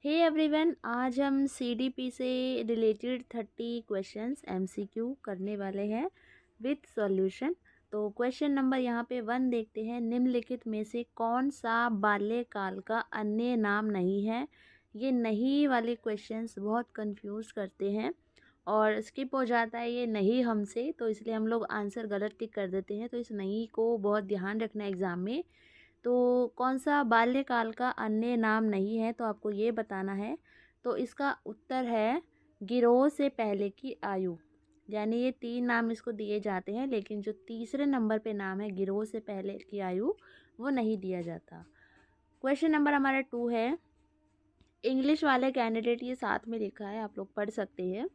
Hey everyone, आज हम CDP से रिलेटेड 30 क्वेश्चंस एमसीक्यू करने वाले हैं विथ सॉल्यूशन। तो क्वेश्चन नंबर यहाँ पे 1 देखते हैं। निम्नलिखित में से कौन सा बाल्यकाल का अन्य नाम नहीं है। ये नहीं वाले क्वेश्चंस बहुत कंफ्यूज करते हैं और स्किप हो जाता है ये नहीं हमसे, तो इसलिए हम लोग आंसर गलत टिक कर देते हैं। तो इस नहीं को बहुत ध्यान रखना है एग्ज़ाम में। तो कौन सा बाल्यकाल का अन्य नाम नहीं है, तो आपको ये बताना है। तो इसका उत्तर है गिरोह से पहले की आयु। यानी ये 3 नाम इसको दिए जाते हैं, लेकिन जो तीसरे नंबर पे नाम है गिरोह से पहले की आयु, वो नहीं दिया जाता। क्वेश्चन नंबर हमारा 2 है। इंग्लिश वाले कैंडिडेट ये साथ में लिखा है, आप लोग पढ़ सकते हैं।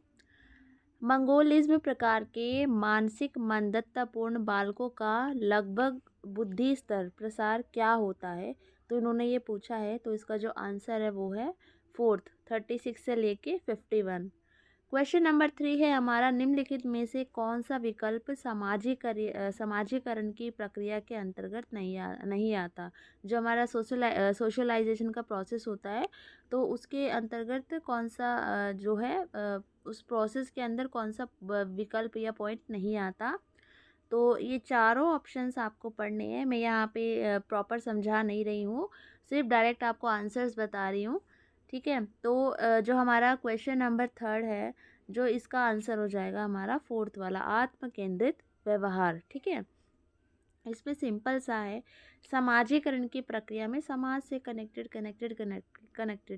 मंगोलिज्म प्रकार के मानसिक मंदतापूर्ण बालकों का लगभग बुद्धि स्तर प्रसार क्या होता है। तो इन्होंने ये पूछा है, तो इसका जो आंसर है वो है 4th 36 से लेके 51। क्वेश्चन नंबर 3 है हमारा। निम्नलिखित में से कौन सा विकल्प समाजीकरण की प्रक्रिया के अंतर्गत नहीं आता। जो हमारा सोशलाइजेशन का प्रोसेस होता है, तो उसके अंतर्गत कौन सा जो है उस प्रोसेस के अंदर कौन सा विकल्प या पॉइंट नहीं आता। तो ये चारों ऑप्शंस आपको पढ़ने हैं। मैं यहाँ पे प्रॉपर समझा नहीं रही हूँ, सिर्फ डायरेक्ट आपको आंसर्स बता रही हूँ। ठीक है, तो जो हमारा क्वेश्चन नंबर 3 है, जो इसका आंसर हो जाएगा हमारा 4th वाला, आत्म केंद्रित व्यवहार। ठीक है, इसमें सिंपल सा है। समाजीकरण की प्रक्रिया में समाज से कनेक्टेड।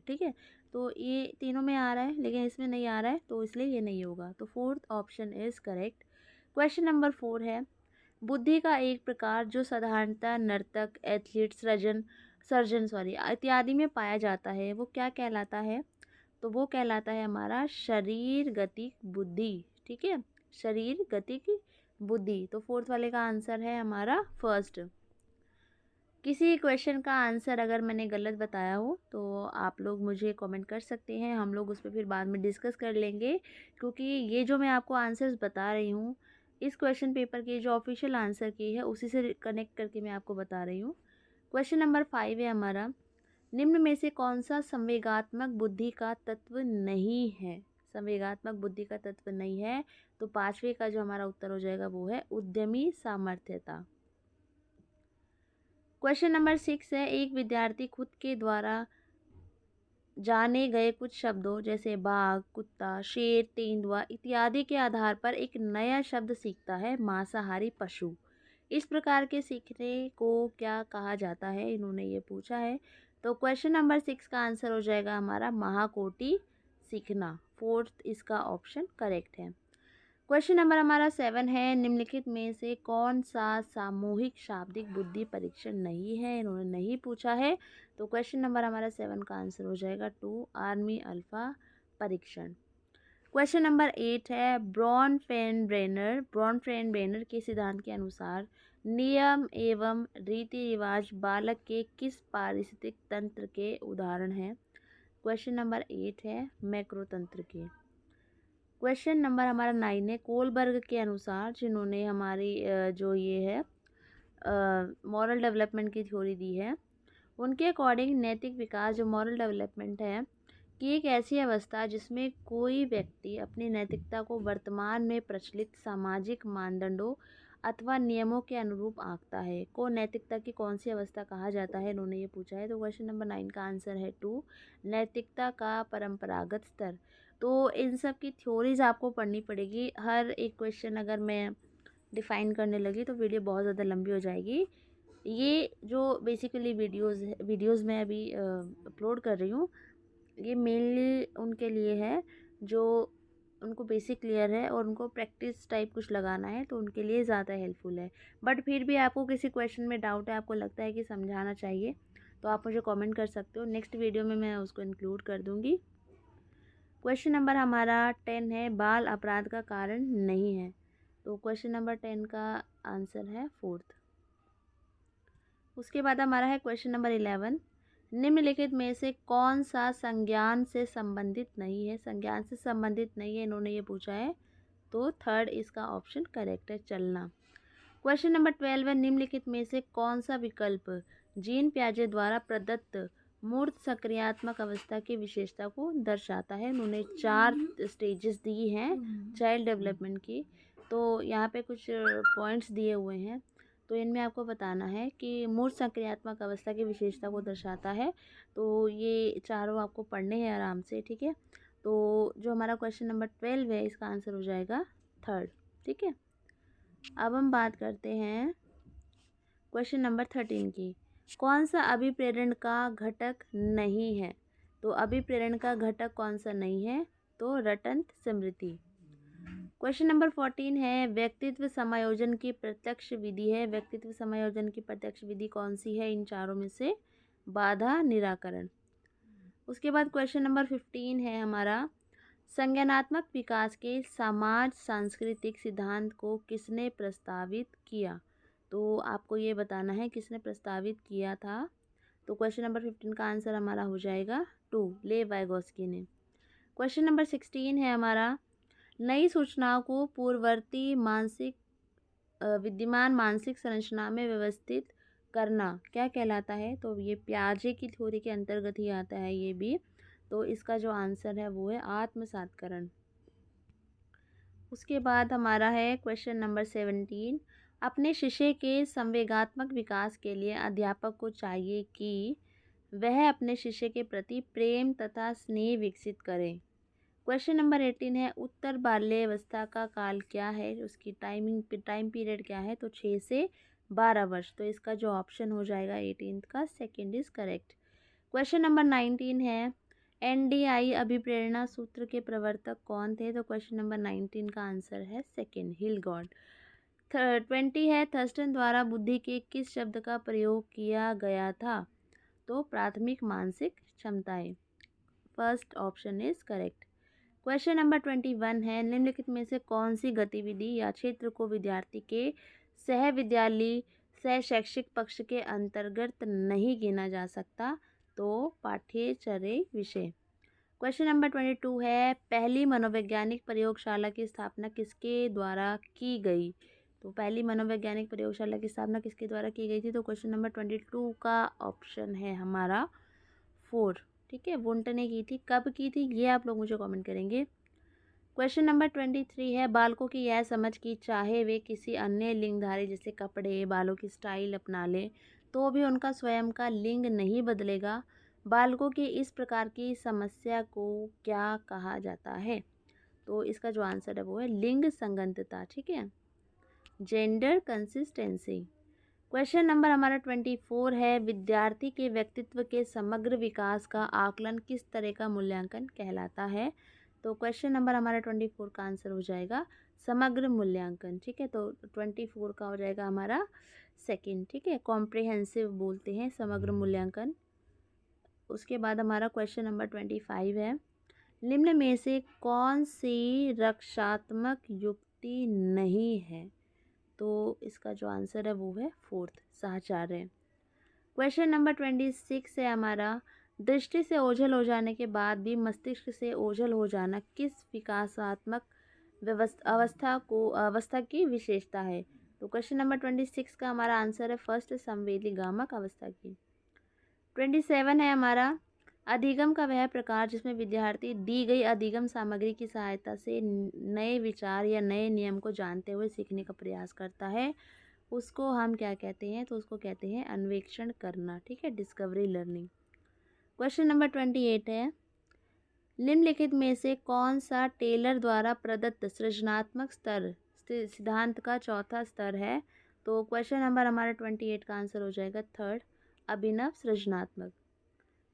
ठीक है, तो ये तीनों में आ रहा है, लेकिन इसमें नहीं आ रहा है, तो इसलिए ये नहीं होगा। तो 4th option is correct. Question number 4 है। बुद्धि का एक प्रकार जो साधारणतः नर्तक, एथलीट, सर्जन इत्यादि में पाया जाता है, वो क्या कहलाता है। तो वो कहलाता है हमारा शरीर गतिक बुद्धि। ठीक है, शरीर गतिक बुद्धि। तो 4th वाले का आंसर है हमारा फर्स्ट। किसी क्वेश्चन का आंसर अगर मैंने गलत बताया हो, तो आप लोग मुझे कमेंट कर सकते हैं, हम लोग उस पर फिर बाद में डिस्कस कर लेंगे। क्योंकि ये जो मैं आपको आंसर्स बता रही हूँ, इस क्वेश्चन पेपर के जो ऑफिशियल आंसर की है उसी से कनेक्ट करके मैं आपको बता रही हूँ। क्वेश्चन नंबर 5 है हमारा। निम्न में से कौन सा संवेगात्मक बुद्धि का तत्व नहीं है। संवेगात्मक बुद्धि का तत्व नहीं है, तो 5वें का जो हमारा उत्तर हो जाएगा वो है उद्यमी सामर्थ्यता। क्वेश्चन नंबर 6 है। एक विद्यार्थी खुद के द्वारा जाने गए कुछ शब्दों जैसे बाघ, कुत्ता, शेर, तेंदुआ इत्यादि के आधार पर एक नया शब्द सीखता है, मांसाहारी पशु। इस प्रकार के सीखने को क्या कहा जाता है, इन्होंने ये पूछा है। तो क्वेश्चन नंबर 6 का आंसर हो जाएगा हमारा महाकोटि सीखना। 4th इसका ऑप्शन करेक्ट है। क्वेश्चन नंबर हमारा 7 है। निम्नलिखित में से कौन सा सामूहिक शाब्दिक बुद्धि परीक्षण नहीं है, इन्होंने नहीं पूछा है। तो क्वेश्चन नंबर हमारा 7 का आंसर हो जाएगा 2 आर्मी अल्फा परीक्षण। क्वेश्चन नंबर 8 है। ब्रॉन फेन ब्रेनर के सिद्धांत के अनुसार नियम एवं रीति रिवाज बालक के किस पारिस्थितिक तंत्र के उदाहरण हैं। क्वेश्चन नंबर 8 है मैक्रो तंत्र के। क्वेश्चन नंबर हमारा 9 है। कोलबर्ग के अनुसार, जिन्होंने हमारी जो ये है मॉरल डेवलपमेंट की थ्योरी दी है, उनके अकॉर्डिंग नैतिक विकास जो मॉरल डेवलपमेंट है कि एक ऐसी अवस्था जिसमें कोई व्यक्ति अपनी नैतिकता को वर्तमान में प्रचलित सामाजिक मानदंडों अथवा नियमों के अनुरूप आंकता है, को नैतिकता की कौन सी अवस्था कहा जाता है, इन्होंने ये पूछा है। तो क्वेश्चन नंबर 9 का आंसर है 2 नैतिकता का परंपरागत स्तर। तो इन सब की थ्योरीज आपको पढ़नी पड़ेगी। हर एक क्वेश्चन अगर मैं डिफ़ाइन करने लगी तो वीडियो बहुत ज़्यादा लंबी हो जाएगी। ये जो बेसिकली वीडियोज़ मैं अभी अपलोड कर रही हूँ, ये मेनली उनके लिए है जो उनको बेसिक क्लियर है और उनको प्रैक्टिस टाइप कुछ लगाना है, तो उनके लिए ज़्यादा हेल्पफुल है। बट फिर भी आपको किसी क्वेश्चन में डाउट है, आपको लगता है कि समझाना चाहिए, तो आप मुझे कमेंट कर सकते हो। नेक्स्ट वीडियो में मैं उसको इंक्लूड कर दूँगी। क्वेश्चन नंबर हमारा 10 है। बाल अपराध का कारण नहीं है। तो क्वेश्चन नंबर 10 का आंसर है 4th। उसके बाद हमारा है क्वेश्चन नंबर 11। निम्नलिखित में से कौन सा संज्ञान से संबंधित नहीं है। संज्ञान से संबंधित नहीं है, इन्होंने ये पूछा है। तो 3rd इसका ऑप्शन करेक्ट है, चलना। क्वेश्चन नंबर 12 है। निम्नलिखित में से कौन सा विकल्प जीन पियाजे द्वारा प्रदत्त मूर्त सक्रियात्मक अवस्था की विशेषता को दर्शाता है। उन्होंने 4 स्टेजेस दी हैं चाइल्ड डेवलपमेंट की। तो यहाँ पे कुछ पॉइंट्स दिए हुए हैं, तो इनमें आपको बताना है कि मूर्त सक्रियात्मक अवस्था की विशेषता को दर्शाता है। तो ये चारों आपको पढ़ने हैं आराम से, ठीक है। तो जो हमारा क्वेश्चन नंबर 12 है, इसका आंसर हो जाएगा 3rd, ठीक है। अब हम बात करते हैं क्वेश्चन नंबर 13 की। कौन सा अभिप्रेरण का घटक नहीं है? तो अभिप्रेरण का घटक कौन सा नहीं है? तो रटंत स्मृति। क्वेश्चन नंबर 14 है, व्यक्तित्व समायोजन की प्रत्यक्ष विधि है। व्यक्तित्व समायोजन की प्रत्यक्ष विधि कौन सी है इन चारों में से? बाधा निराकरण। उसके बाद क्वेश्चन नंबर 15 है हमारा, संज्ञानात्मक विकास के समाज सांस्कृतिक सिद्धांत को किसने प्रस्तावित किया? तो आपको ये बताना है किसने प्रस्तावित किया था। तो क्वेश्चन नंबर 15 का आंसर हमारा हो जाएगा 2, लेव वाइगोस्की ने। क्वेश्चन नंबर 16 है हमारा, नई सूचनाओं को पूर्ववर्ती विद्यमान मानसिक संरचना में व्यवस्थित करना क्या कहलाता है? तो ये पियाजे की थ्योरी के अंतर्गत ही आता है ये भी। तो इसका जो आंसर है वो है आत्मसातकरण। उसके बाद हमारा है क्वेश्चन नंबर 17, अपने शिष्य के संवेगात्मक विकास के लिए अध्यापक को चाहिए कि वह अपने शिष्य के प्रति प्रेम तथा स्नेह विकसित करे। क्वेश्चन नंबर 18 है, उत्तर बाल्यावस्था का काल क्या है? उसकी टाइम पीरियड क्या है? तो 6 से 12 वर्ष। तो इसका जो ऑप्शन हो जाएगा 18 का second is correct. Question number 19 है, एनडीआई अभिप्रेरणा सूत्र के प्रवर्तक कौन थे? तो क्वेश्चन नंबर 19 का आंसर है सेकंड, हिलगॉर्ड। 20 है, थर्स्टन द्वारा बुद्धि के किस शब्द का प्रयोग किया गया था? तो प्राथमिक मानसिक क्षमताएं। First option is correct. Question number 21 है, निम्नलिखित में से कौन सी गतिविधि या क्षेत्र को विद्यार्थी के सह विद्यालयी सह शैक्षिक पक्ष के अंतर्गत नहीं गिना जा सकता? तो पाठ्यचर्या विषय। क्वेश्चन नंबर 22 है, पहली मनोवैज्ञानिक प्रयोगशाला की स्थापना किसके द्वारा की गई? तो पहली मनोवैज्ञानिक प्रयोगशाला की स्थापना किसके द्वारा की गई थी? तो क्वेश्चन नंबर 22 का ऑप्शन है हमारा 4, ठीक है। वुंट ने की थी। कब की थी ये आप लोग मुझे कमेंट करेंगे। क्वेश्चन नंबर 23 है, बालकों की यह समझ कि चाहे वे किसी अन्य लिंगधारी जैसे कपड़े, बालों की स्टाइल अपना लें तो भी उनका स्वयं का लिंग नहीं बदलेगा। बालकों की इस प्रकार की समस्या को क्या कहा जाता है? तो इसका जो आंसर है वो है लिंग संगतता, ठीक है, जेंडर कंसिस्टेंसी। क्वेश्चन नंबर हमारा 24 है, विद्यार्थी के व्यक्तित्व के समग्र विकास का आकलन किस तरह का मूल्यांकन कहलाता है? तो क्वेश्चन नंबर हमारा 24 का आंसर हो जाएगा समग्र मूल्यांकन, ठीक है। तो 24 का हो जाएगा हमारा सेकंड, ठीक है, कॉम्प्रिहेंसिव बोलते हैं समग्र मूल्यांकन। उसके बाद हमारा क्वेश्चन नंबर 25 है, निम्न में से कौन सी रक्षात्मक युक्ति नहीं है? तो इसका जो आंसर है वो है 4th, साहचर्य। क्वेश्चन नंबर 26 है हमारा, दृष्टि से ओझल हो जाने के बाद भी मस्तिष्क से ओझल हो जाना किस विकासात्मक अवस्था की विशेषता है? तो क्वेश्चन नंबर 26 का हमारा आंसर है फर्स्ट, संवेदीगामक अवस्था की। 27 है हमारा, अधिगम का वह प्रकार जिसमें विद्यार्थी दी गई अधिगम सामग्री की सहायता से नए विचार या नए नियम को जानते हुए सीखने का प्रयास करता है, उसको हम क्या कहते हैं? तो उसको कहते हैं अन्वेषण करना, ठीक है, डिस्कवरी लर्निंग। क्वेश्चन नंबर 28 है, निम्नलिखित में से कौन सा टेलर द्वारा प्रदत्त सृजनात्मक स्तर सिद्धांत का चौथा स्तर है? तो क्वेश्चन नंबर हमारा 28 का आंसर हो जाएगा 3rd, अभिनव सृजनात्मक।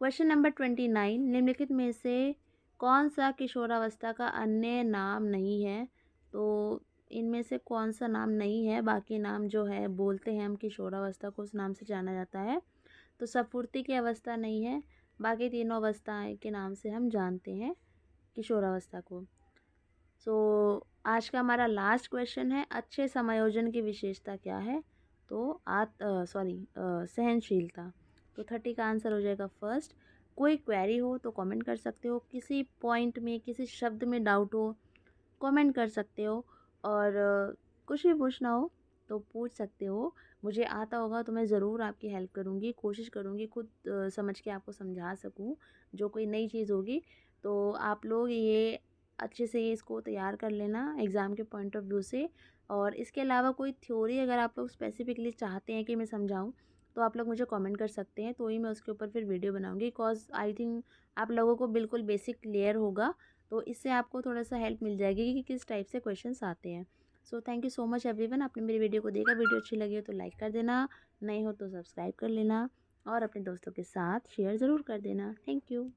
क्वेश्चन नंबर 29, निम्नलिखित में से कौन सा किशोरावस्था का अन्य नाम नहीं है? तो इनमें से कौन सा नाम नहीं है? बाकी नाम जो है बोलते हैं हम किशोरावस्था को, उस नाम से जाना जाता है। तो सफुर्ती की अवस्था नहीं है, बाकी तीनों अवस्थाएं के नाम से हम जानते हैं किशोरावस्था को। सो आज का हमारा लास्ट क्वेश्चन है, अच्छे समायोजन की विशेषता क्या है? तो सहनशीलता। तो 30 का आंसर हो जाएगा फर्स्ट। कोई क्वेरी हो तो कमेंट कर सकते हो, किसी पॉइंट में किसी शब्द में डाउट हो कमेंट कर सकते हो, और कुछ भी पूछना हो तो पूछ सकते हो। मुझे आता होगा तो मैं ज़रूर आपकी हेल्प करूँगी, कोशिश करूँगी खुद समझ के आपको समझा सकूँ जो कोई नई चीज़ होगी। तो आप लोग ये अच्छे से इसको तैयार कर लेना एग्ज़ाम के पॉइंट ऑफ व्यू से। और इसके अलावा कोई थ्योरी अगर आप लोग स्पेसिफिकली चाहते हैं कि मैं समझाऊँ, तो आप लोग मुझे कमेंट कर सकते हैं, तो ही मैं उसके ऊपर फिर वीडियो बनाऊँगी। बिकॉज़ आई थिंक आप लोगों को बिल्कुल बेसिक क्लियर होगा, तो इससे आपको थोड़ा-सा हेल्प मिल जाएगी कि किस टाइप से क्वेश्चंस आते हैं। So thank you so much everyone, आपने मेरी वीडियो को देखा, वीडियो अच्छी लगी हो तो लाइक कर देना, नए हो तो सब्सक्राइब कर लेना और अपने दोस्तों के साथ शेयर ज़रूर कर देना। Thank you.